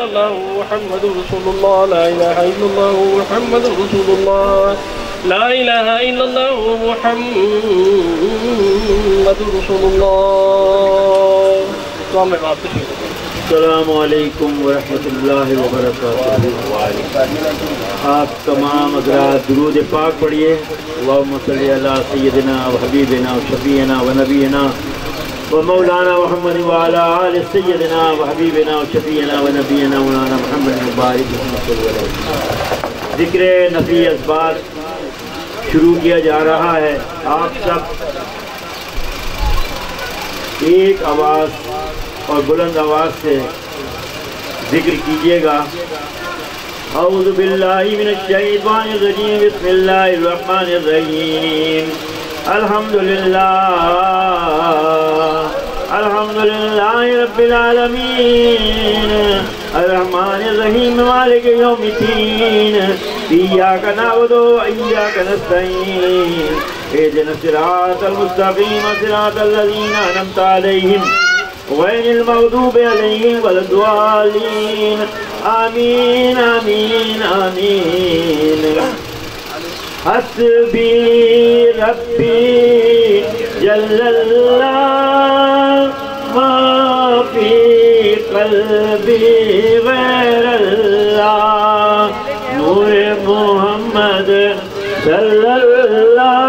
इल्लल्लाह मुहम्मदुर रसूलुल्लाह ला इलाहा इल्लल्लाह मुहम्मदुर रसूलुल्लाह ला इलाहा इल्लल्लाह मुहम्मदुर रसूलुल्लाह। अस्सलामु अलैकुम वरहमतुल्लाहि वबरकातुहू। आप तमाम हज़रात दुरूद पाक पढ़िए। अल्लाहुम्मा सल्लि अला सय्यदिना व हबीबिना व शफीना व नबीना व मौलाना मुहम्मद व अला आलि सय्यदिना व हबीबिना व शफीना व नबीना मौलाना मुहम्मद मुबारक वसल्लम। ज़िक्र नफ़ी असबात शुरू किया जा रहा है। आप सब एक आवाज़ और बुलंद आवाज़ से जिक्र कीजिएगा। औज़ु बिल्लाहि मिनश शैतानिर रजीम, बिस्मिल्लाहिर रहमानिर रहीम। अल्हम्दुलिल्लाहि रब्बिल आलमीन, अर्रहमानिर रहीम, मालिकि यौमिद्दीन, इय्याका नअबुदु व इय्याका नस्तईन, इहदिनस सिरातल मुस्तक़ीम, सिरातल लज़ीना अनअमता अलैहिम गैरिल मग़दूबि अलैहिम वलद्दालीन। आमीन आमीन आमीन। हस्बी रब्बी जल्लल्लाह मा फी क़ल्बी गैरल्लाह, नूर मोहम्मद सल्लल्लाह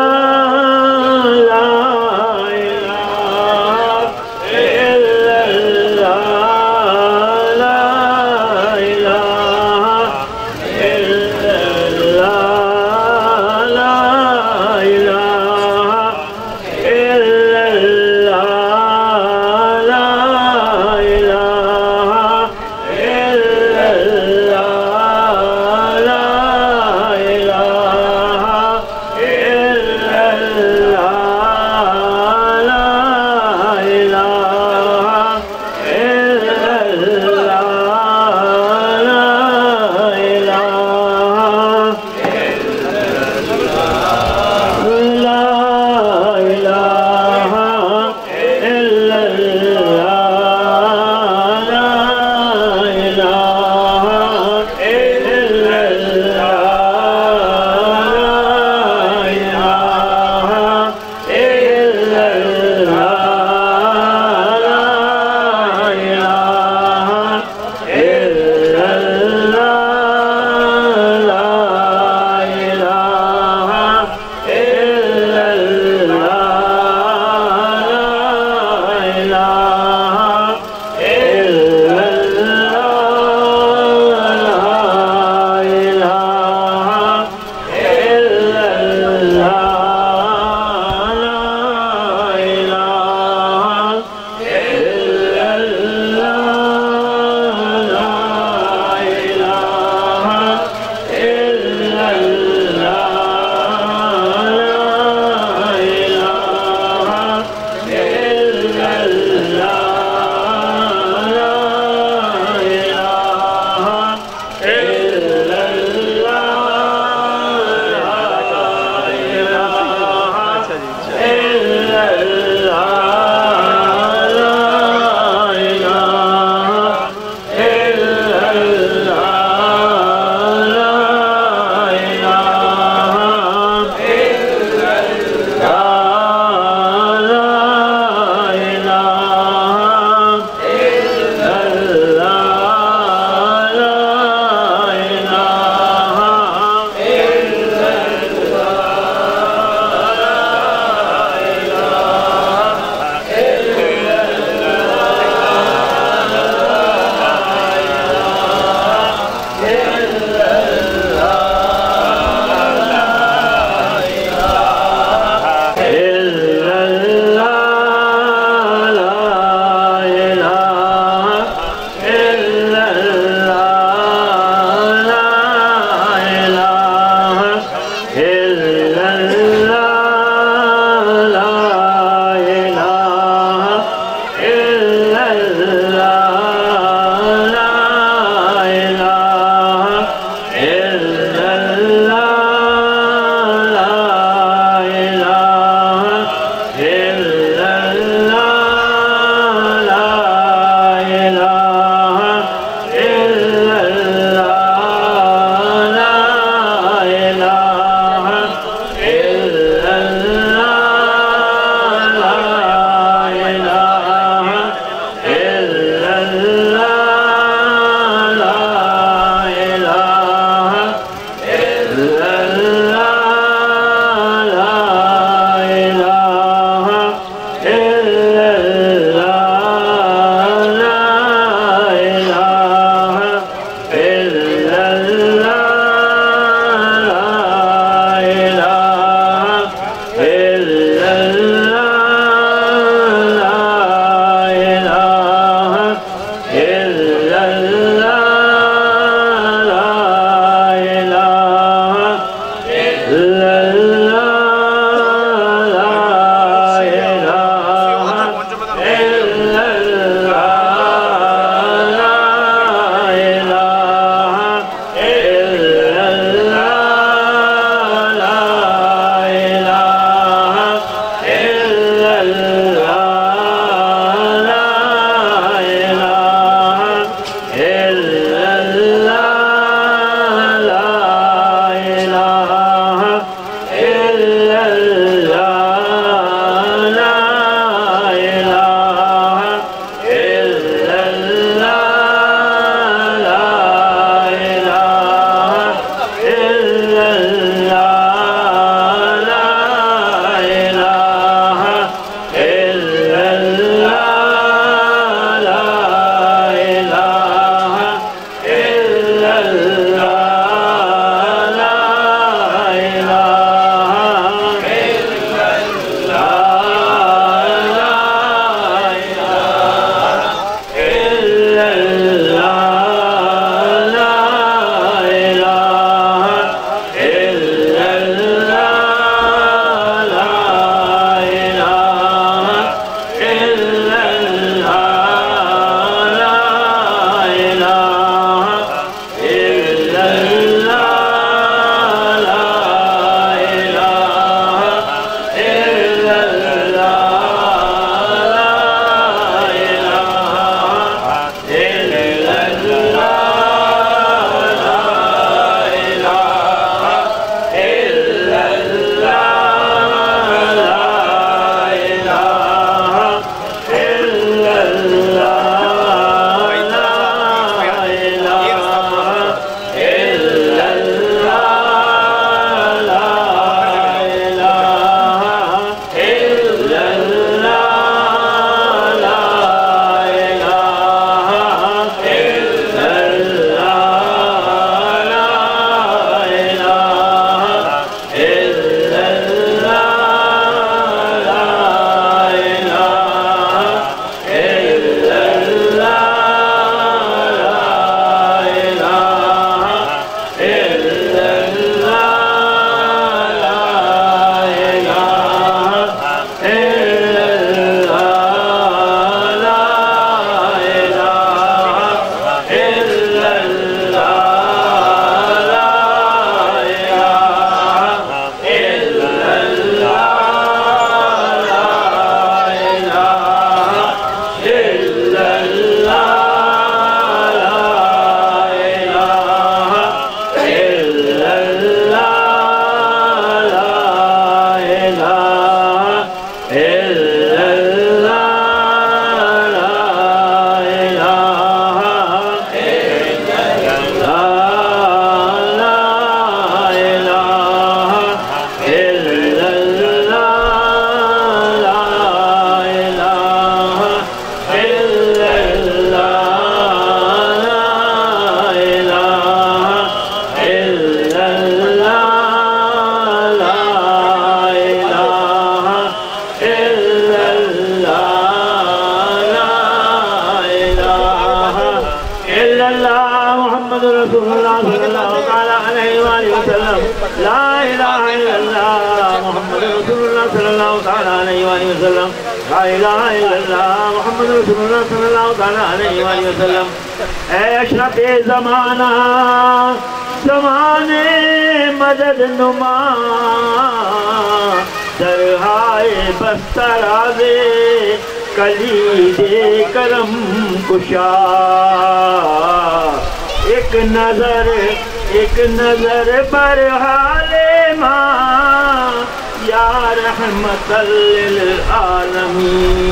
एक नजर पर हाले माँ या रहमतल लिल आलमीन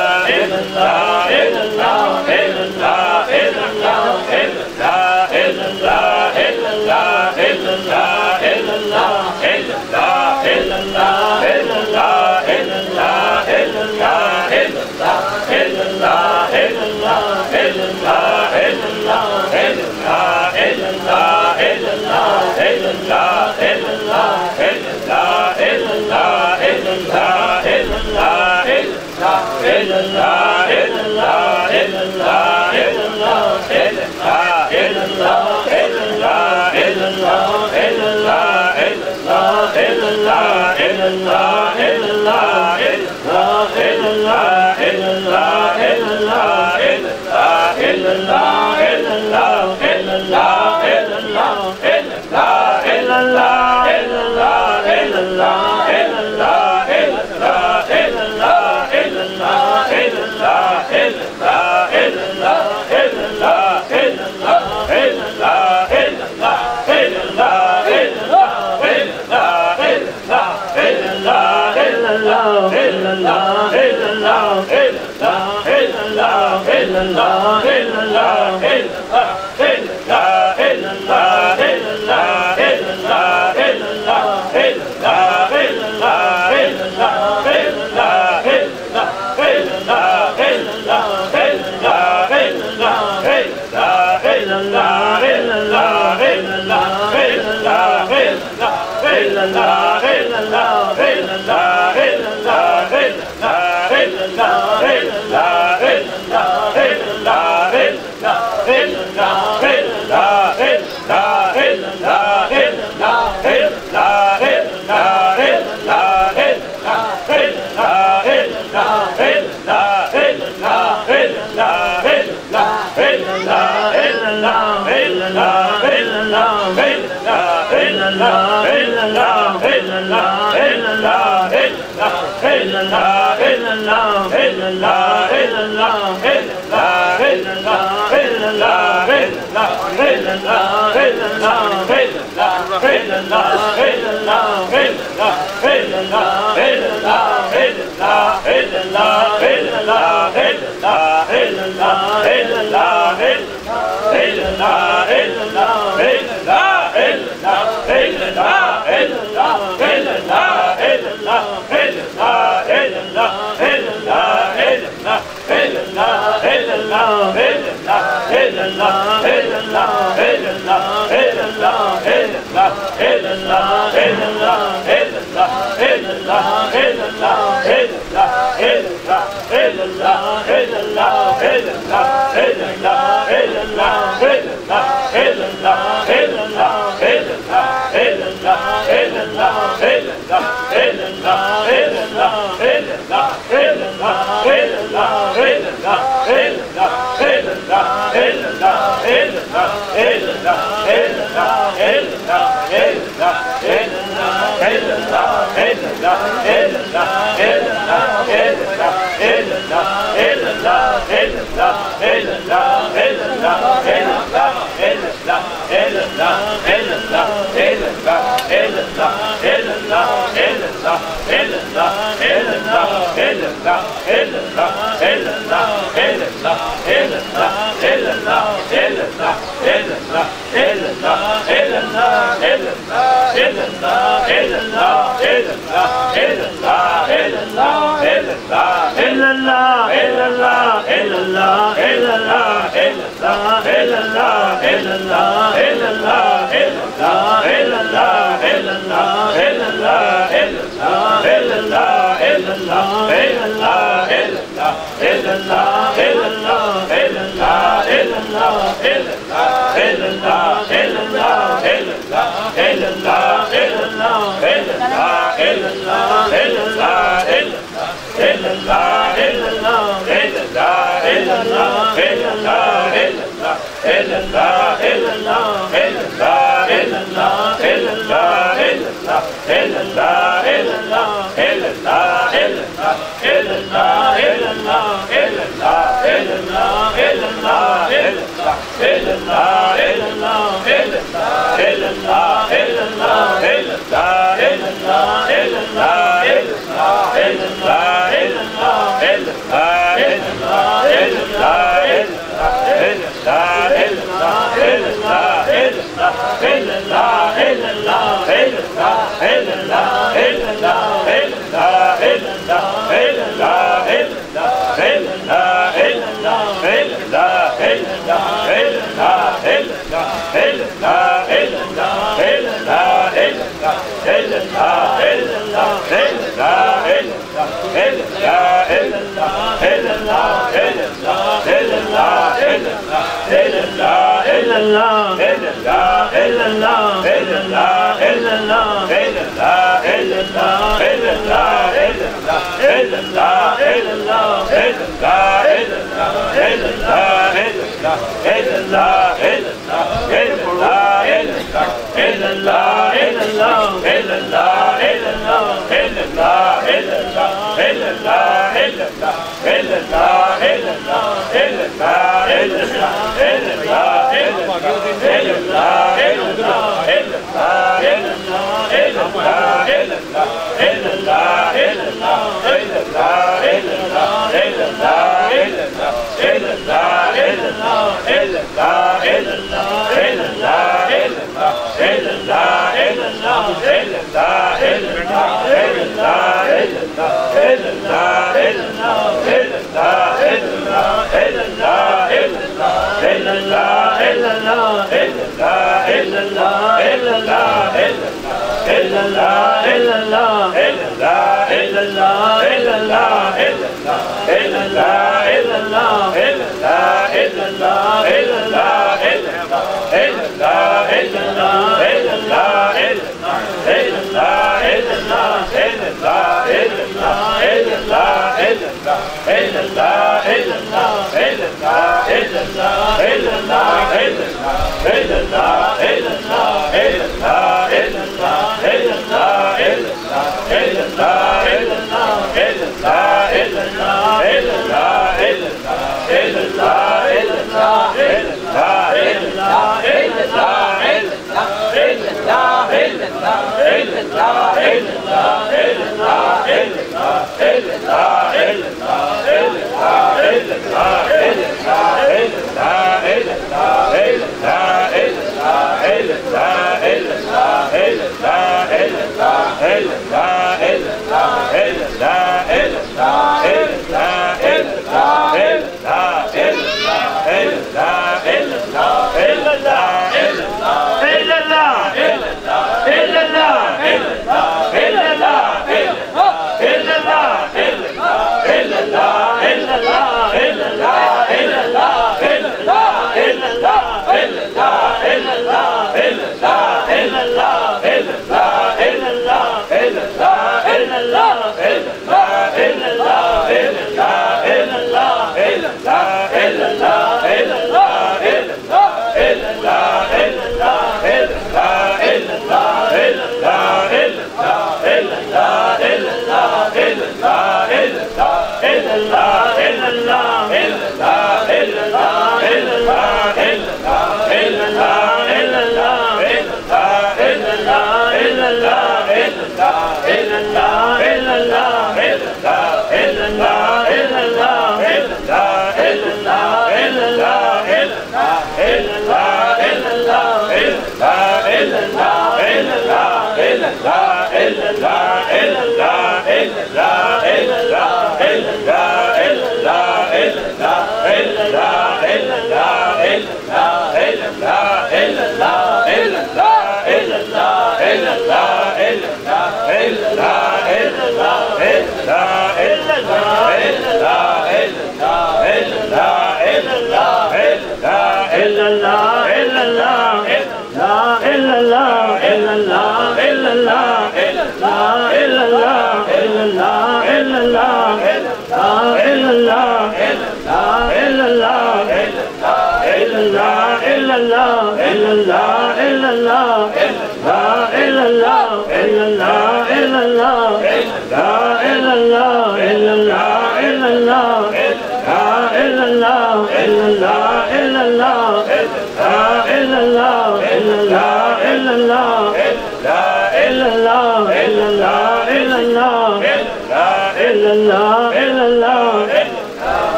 إلا الله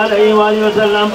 अलैहि वसल्लम।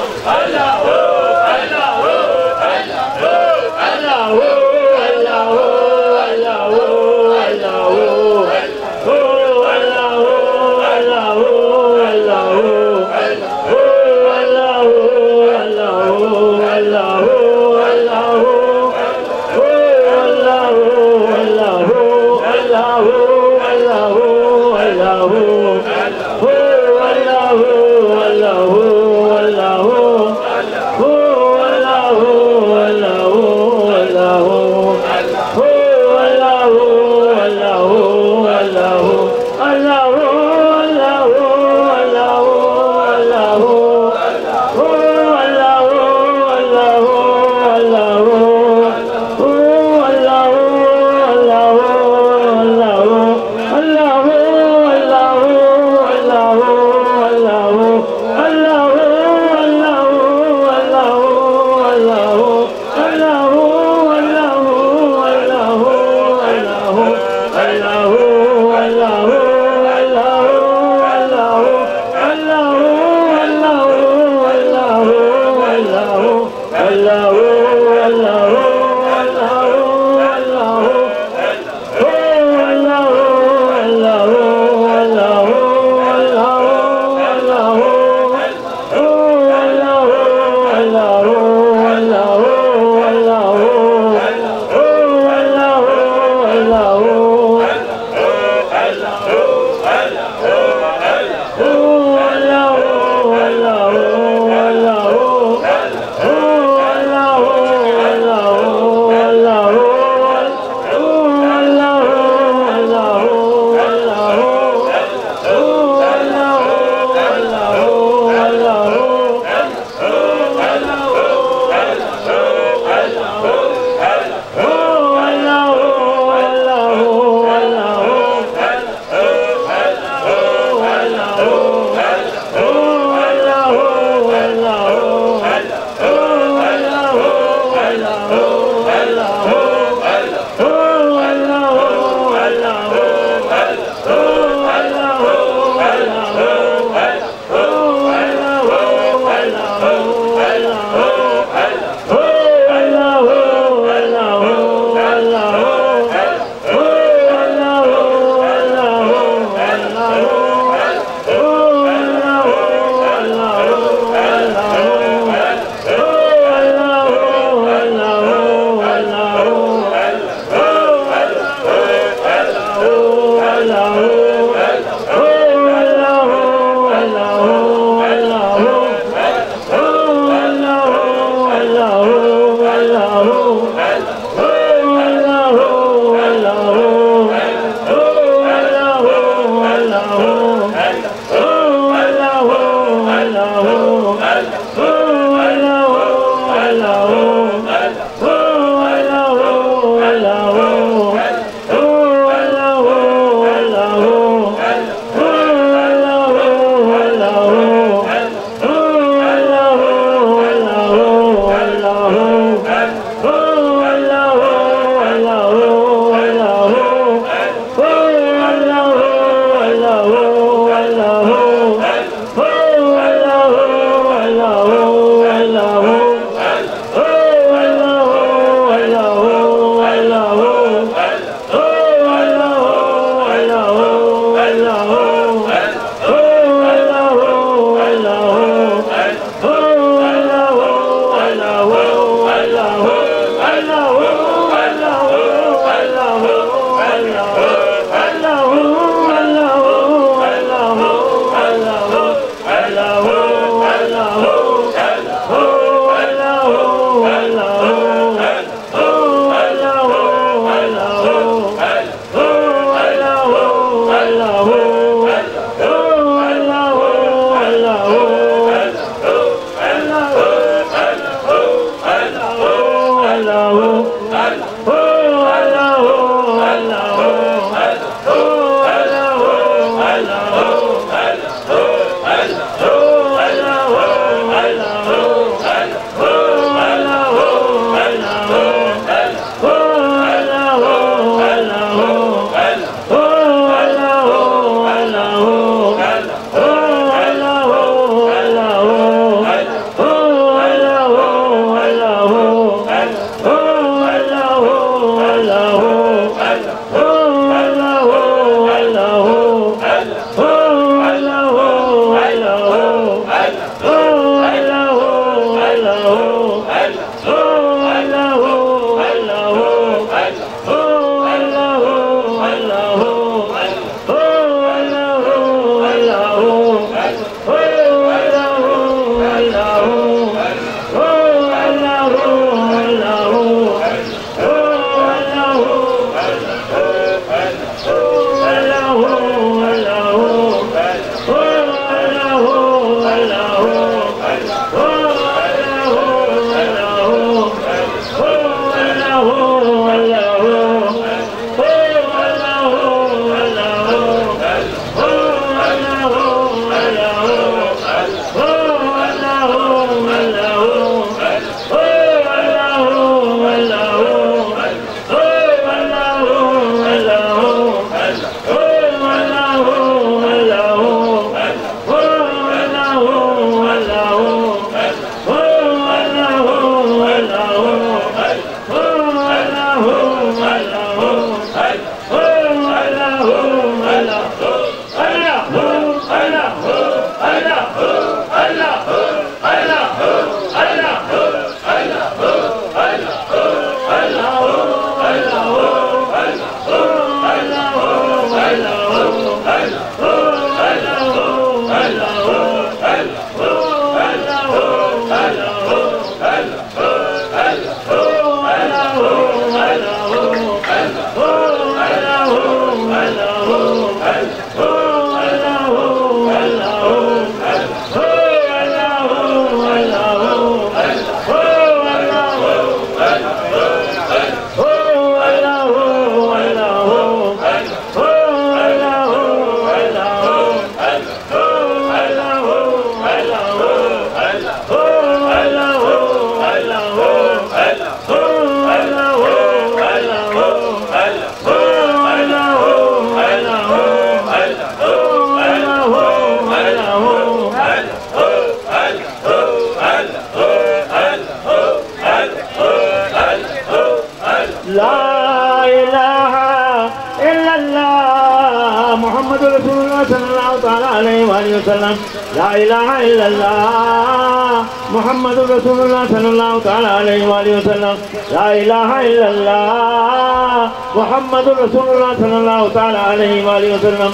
ला इलाहा इल्लल्लाह मुहम्मदुर रसूलुल्लाह सल्लल्लाहु तआला अलैहि वसल्लम ला इलाहा इल्लल्लाह मुहम्मदुर रसूलुल्लाह सल्लल्लाहु तआला अलैहि वसल्लम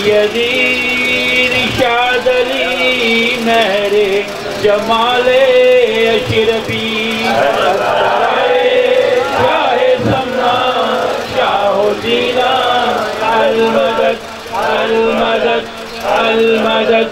यदी रिशाद अली महरे जमाले अशरफी शाहे समा शाहुदीना अल मदद अल मदद अल मदद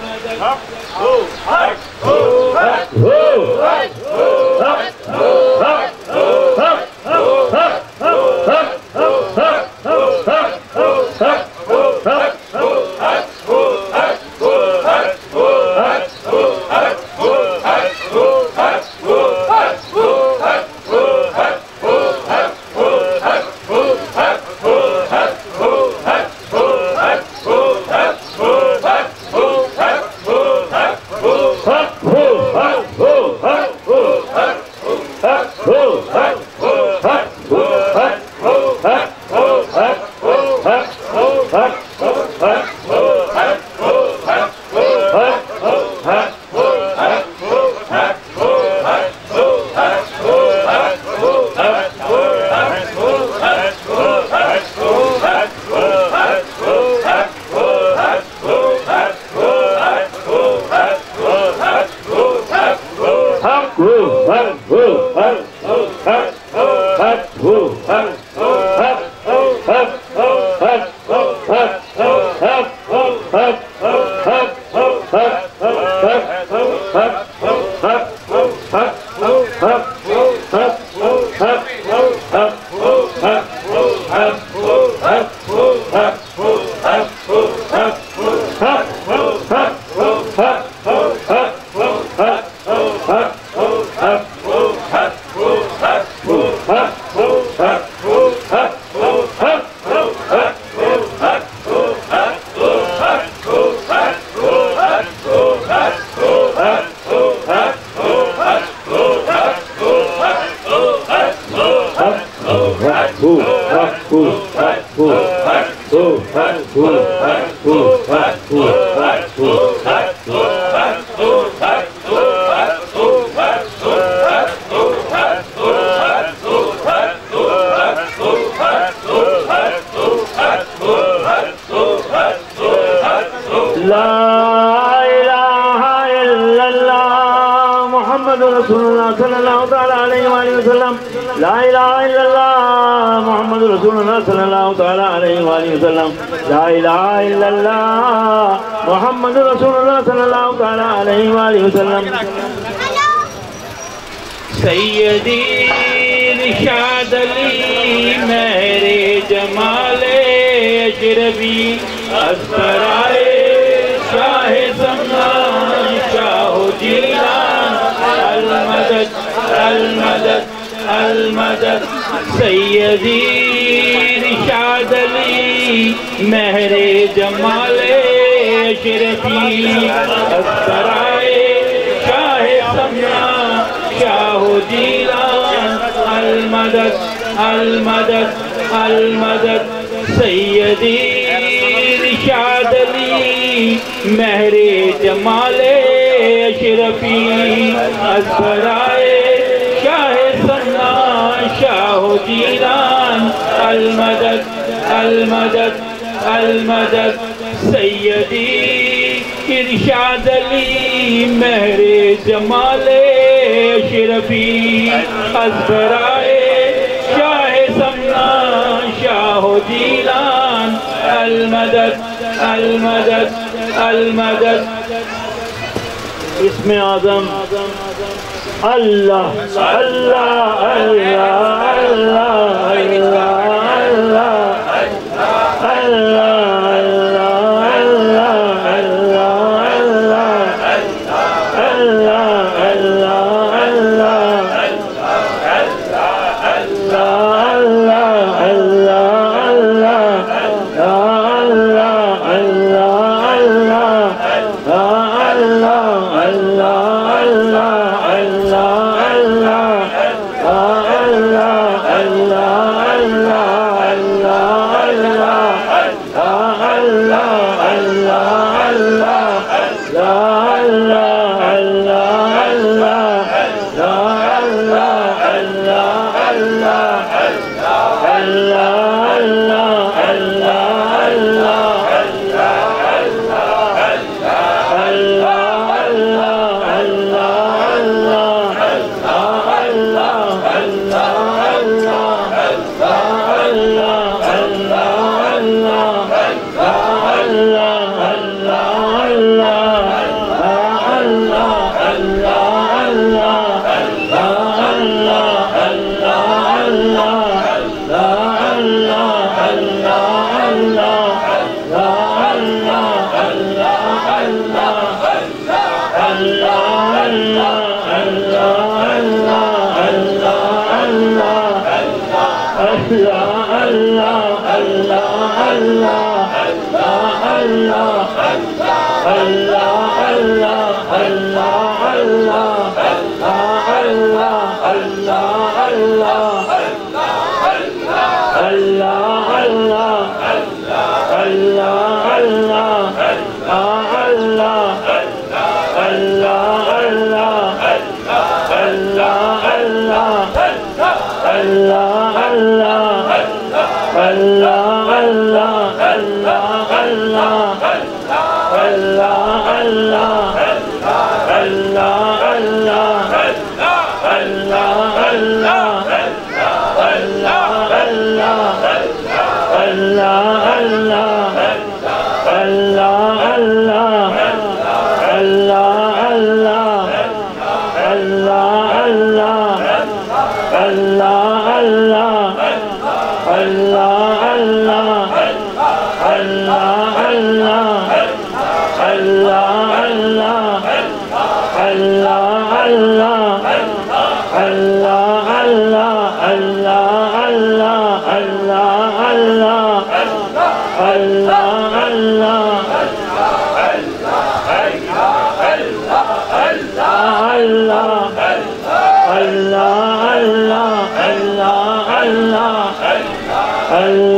सैयदी रिशाद अली मेरे जमाले अजरबी असराए शाह ज़मान शाह जीलान अलमदद अलमदद अलमदद सैयदी रिशाद अली मेरे जमाले अजरबी असराए शाह ज़मान शाह जीलान अलमदद अलमदद अलमदद सैयदी रिशाद अली महरे जमाले अशरफी असराए शाह सन्ना शाह जीलान अलमदद अलमदद अलमदद सैयदी इरशाद अली महरे जमाले अशरफी असराए शाह सन्ना शाह जीलान अलमदद अलमदद अलमदद इसमें आज़म अल्लाह अल्लाह अल्लाह अल्लाह अल्लाह Allah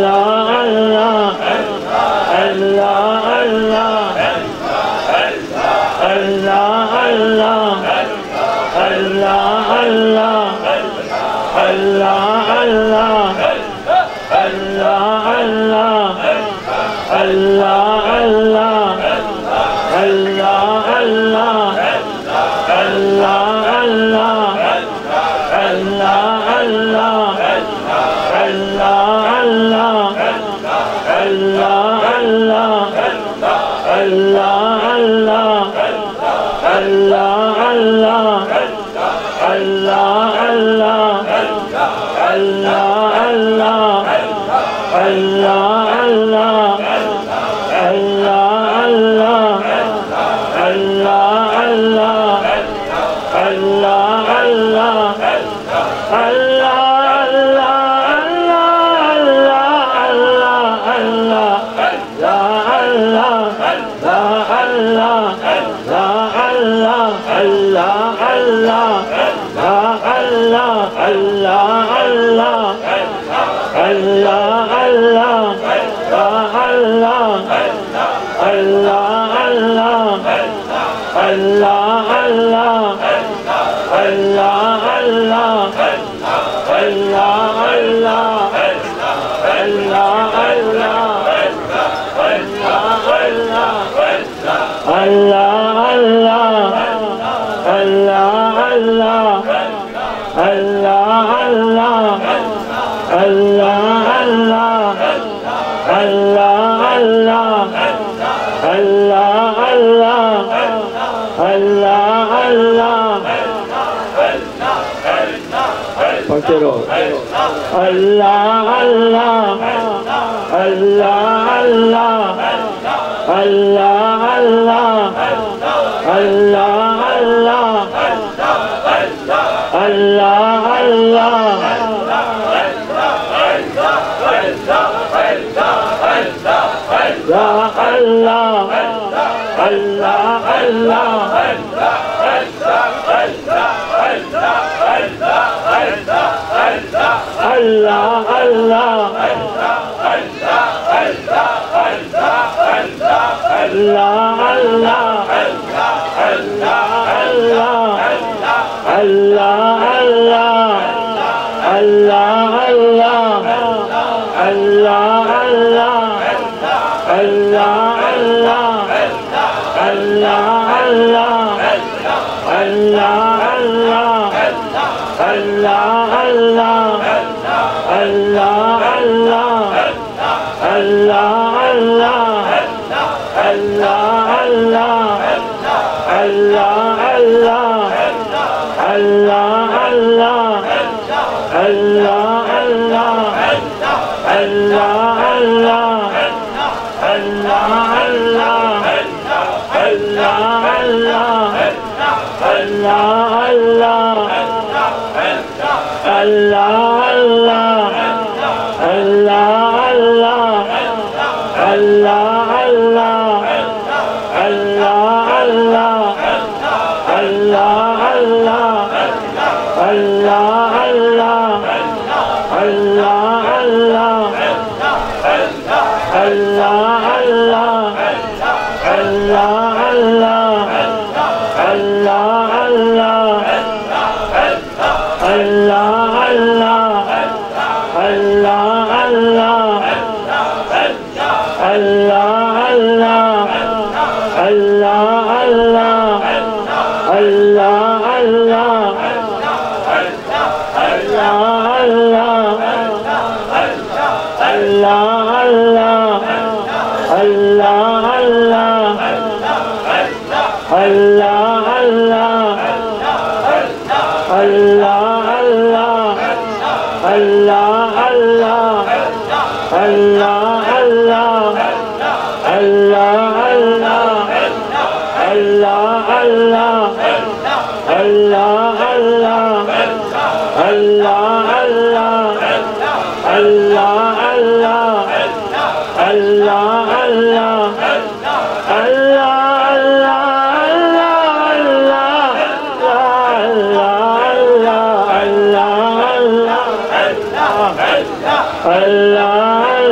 Allah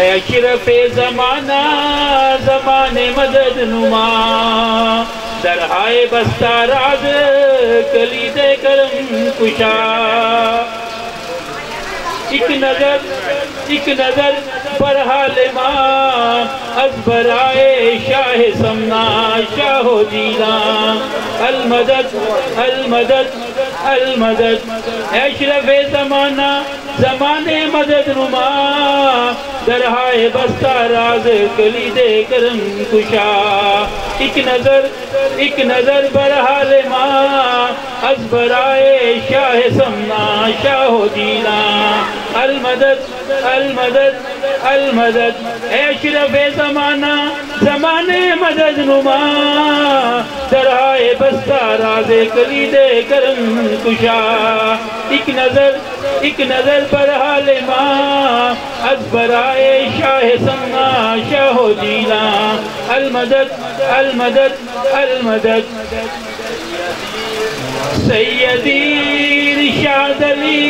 अशरफ़े ज़माना ज़माने मदद नुमा दरहाए बस्ता राज कलीदे करम कुशा एक नजर पर हाल माँ अज़बराए शाह समना शाहो जीना अल मदद अल मदद अल मदद अशरफ़े ज़माना ज़माने मदद नुमा दरहाए बस्ता राज कलीदे करम कुशा एक नजर बरहाल माँ अज़बराए शाह समना शाहो जीना अल मदद अल मदद अल मदद अशरफ़े ज़माना ज़माने मदद नुमा दरहाए बस्ता राज कलीदे करम कुशा एक नजर बरहाल माँ अज़बराए शाह समना शाहो जीना अल मदद अल मदद अल मदद सैयदी इरशाद अली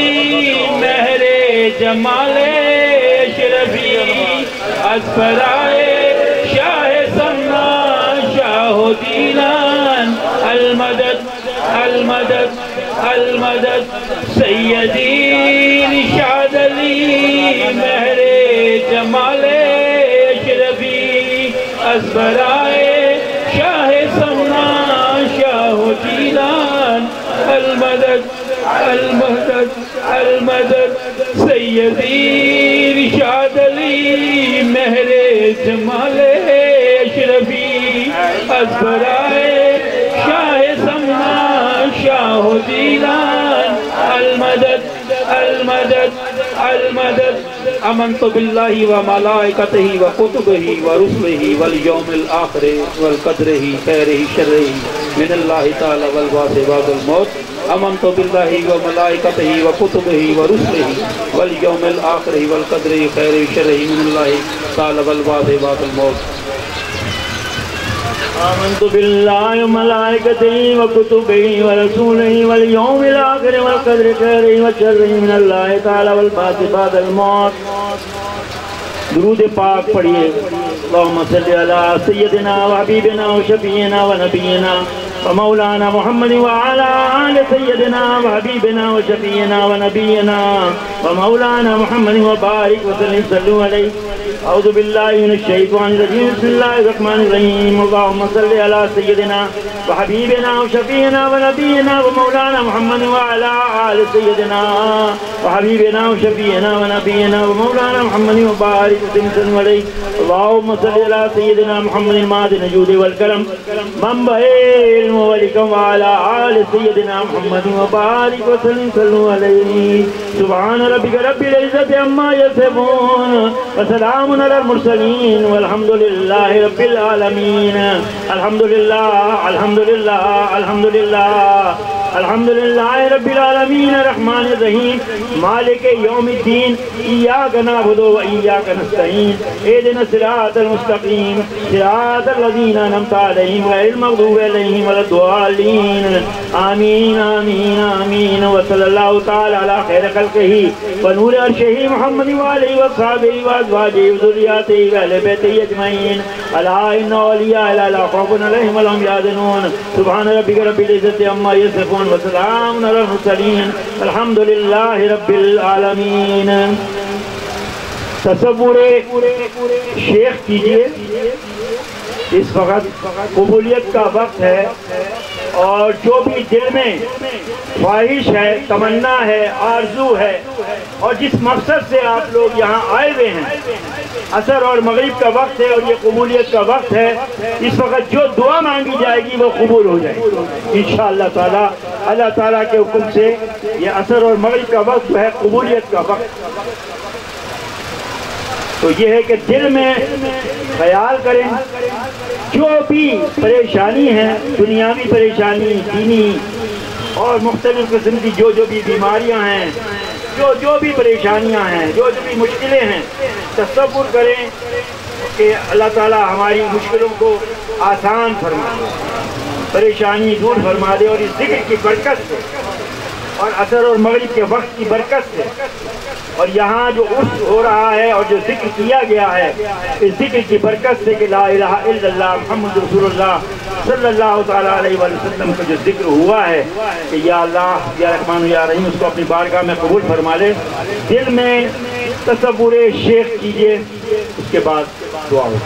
महरे जमाले अशरफी अज़बराए शाह समना शाहो जीलान अल मदद अल मदद अल मदद सैयदी इरशाद अली महरे जमाले अशरफी अज़बराए शाह समना शाहो जीलान अल मदद अल मदद अल मदद सैयदी इरशाद अली महरे जमाले अशरफी अज़बराए शाह समना शाहो जीलान अल मदद अल मदद अल मदद अमन्तु बिल्लाहि व मलाइकतिहि व कुतुबिहि व रुसुलिहि वल यौमिल आखिरि वल क़द्रिहि खैरिहि शर्रिहि मिनल्लाहि तआला वल बाअस बअदल मौत अमन्तु बिल्लाहि व मलाइकतिहि व कुतुबिहि व रुसुलिहि वल यौमिल आखिरि वल क़द्रिहि खैरिहि शर्रिहि मिनल्लाहि तआला वल बाअस बअदल मौत आमन्तु बिल्लाहि व मलाइकतिहि व कुतुबिहि व रसूलिहि वल यौमिल आखिरि वल क़द्रि खैरिहि व शर्रिहि मिनल्लाहि तआला वल बाअस बअदल मौत। दुरूद पाक पढ़िए। अल्लाहुम्मा सल्लि अला सय्यदिना व हबीबिना व शफीना व नबीना व मौलाना मुहम्मद व अला आलि सय्यदिना व हबीबिना व शफीना व नबीना व मौलाना मुहम्मद व बारिक व सल्लु अलैहि। अऊज़ु बिल्लाहि मिनश शैतानिर रजीम बिस्मिल्लाहिर रहमानिर रहीम। अल्लाहुम्मा सल्लि अला सय्यदिना व हबीबिना व शफीना व नबीना व मौलाना मुहम्मद व अला आलि सय्यदिना व हबीबिना व शफीना व नबीना व मौलाना मुहम्मद व बारिक व सल्लु अलैहि। अल्लाहुम्मा सल्लि अला सय्यदिना मुहम्मदिन मादिन जूदि वल करम मंबइल मुवलिकम व अला आलि सय्यदिना मुहम्मद व बारिक व सल्लु अलैहि। सुब्हान रब्बिका रब्बिल इज्जति अम्मा यसिफून व सलामुन अलल मुरसलीन वल्हम्दुलिल्लाहि रब्बिल आलमीन। अल्हम्दुलिल्लाह अल्हम्दुलिल्लाह अल्हम्दुलिल्लाह अल्हम्दुलिल्लाह रब्बिल आलमीन अर्रहमानिर रहीम मालिक यौमिद्दीन इय्याका नअबुदु व इय्याका नस्तईन इहदिनस सिरातल मुस्तकीम सिरातल लज़ीना अनअमता अलैहिम गैरिल मग़दूबि अलैहिम वलद्दालीन आमीन आमीन आमीन व सल्लल्लाहु तआला अला खैर खल्क़िही व नूर अर्शिही मुहम्मद व आलिहि व अस्हाबिही व अज़वाजिही व ज़ुर्रिय्यतिही व अहलि बैतिही अजमईन अला इन्ना औलिया अल्लाह ला खौफुन अलैहिम व ला हुम यहज़नून सुब्हान रब्बिका रब्बिल इज़्ज़ति अम्मा यसिफून व सलामुन अलल मुरसलीन अल्हम्दुलिल्लाहि रब्बिल आलमीन। तसव्वुरे शेख कीजिए, इस वक्त कबूलियत का वक्त है और जो भी दिल में ख्वाहिश है, तमन्ना है, आरजू है और जिस मकसद से आप लोग यहाँ आए हुए हैं, असर और मगरिब का वक्त है और ये कबूलियत का वक्त है। इस वक्त जो दुआ मांगी जाएगी वो कबूल हो जाएगी इंशाअल्लाह ताला। अल्लाह ताला के हुक्म से ये असर और मगरिब का वक्त जो है कबूलियत का वक्त। तो ये है कि दिल में ख्याल करें, जो भी परेशानी है, दुनियावी परेशानी, दीनी और मुख्तलिफ किस्म की जो भी बीमारियां हैं, जो भी परेशानियां हैं, जो भी मुश्किलें हैं, तसव्वुर करें कि अल्लाह ताला हमारी मुश्किलों को आसान फरमा दे, परेशानी दूर फरमा दे। और इस जिक्र की बरकत से और असर और मगरिब के वक्त की बरकत से और यहाँ जो उर्स हो रहा है और जो जिक्र किया गया है, इस जिक्र की बरकत से कि ला इलाहा इल्लल्लाह मुहम्मद रसूलुल्लाह सल्लल्लाहु तआला अलैहि वसल्लम का जो जिक्र हुआ है कि या अल्लाह या रहमान या रहीम, उसको अपनी बारगाह में कबूल फरमा ले। दिल में तसव्वुरे शेख कीजिए, उसके बाद दुआ हो।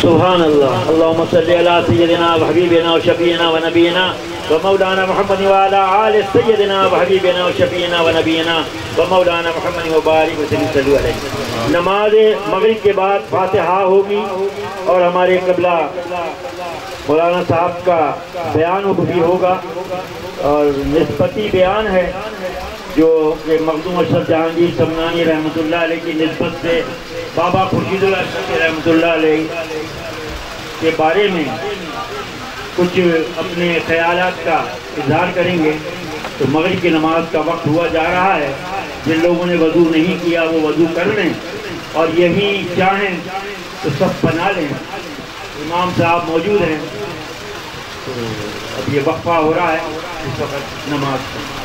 सुभान अल्लाह। अल्लाहुम्मा सल्लि अला सय्यिदिना व हबीबिना व शफीना व नबीना व मौलाना मुहम्मद व अला आलि सय्यिदिना व हबीबिना व शफीना व नबीना व मौलाना मुहम्मद व बारिक वसल्लम अलैहि। नमाज मगरिब के बाद फातिहा होगी और हमारे क़िबला मौलाना साहब का बयान भी होगा और निस्बती बयान है जो कि मखदूम अशरफ जहांगीर समनानी रहमतुल्लाह अलैह की निस्बत से बाबा खुर्शीदुल अशरफ रहमतुल्लाह अलैह के बारे में कुछ अपने ख्यालात का इजहार करेंगे। तो मगरिब की नमाज का वक्त हुआ जा रहा है, जिन लोगों ने वज़ू नहीं किया वो वज़ू कर लें और यही चाहें तो सब बना लें। इमाम साहब मौजूद हैं, तो अब ये वक्फा हो रहा है इस वक्त नमाज का।